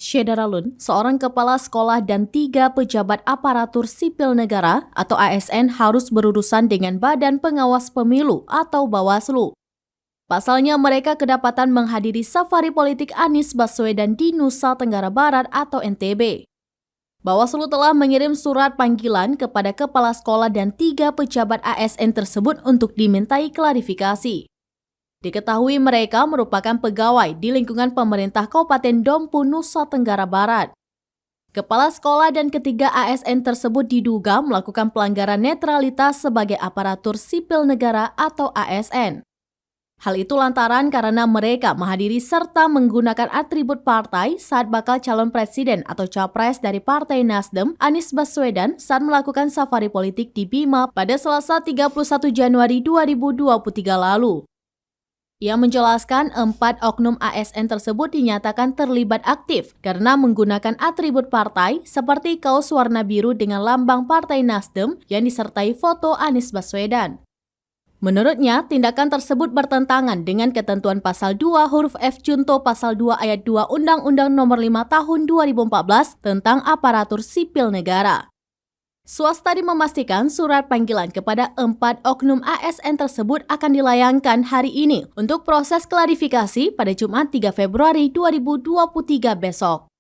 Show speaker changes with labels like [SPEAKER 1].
[SPEAKER 1] Syederalun, seorang kepala sekolah dan 3 pejabat aparatur sipil negara atau ASN harus berurusan dengan Badan Pengawas Pemilu atau Bawaslu. Pasalnya mereka kedapatan menghadiri safari politik Anies Baswedan di Nusa Tenggara Barat atau NTB. Bawaslu telah mengirim surat panggilan kepada kepala sekolah dan 3 pejabat ASN tersebut untuk dimintai klarifikasi. Diketahui mereka merupakan pegawai di lingkungan pemerintah Kabupaten Dompu, Nusa Tenggara Barat. Kepala sekolah dan ketiga ASN tersebut diduga melakukan pelanggaran netralitas sebagai aparatur sipil negara atau ASN. Hal itu lantaran karena mereka menghadiri serta menggunakan atribut partai saat bakal calon presiden atau capres dari Partai Nasdem, Anies Baswedan, saat melakukan safari politik di Bima pada Selasa 31 Januari 2023 lalu. Ia menjelaskan 4 oknum ASN tersebut dinyatakan terlibat aktif karena menggunakan atribut partai seperti kaos warna biru dengan lambang Partai Nasdem yang disertai foto Anies Baswedan. Menurutnya, tindakan tersebut bertentangan dengan ketentuan Pasal 2 huruf F Junto Pasal 2 Ayat 2 Undang-Undang Nomor 5 Tahun 2014 tentang Aparatur Sipil Negara. Swastadi memastikan surat panggilan kepada 4 oknum ASN tersebut akan dilayangkan hari ini untuk proses klarifikasi pada Jumat 3 Februari 2023 besok.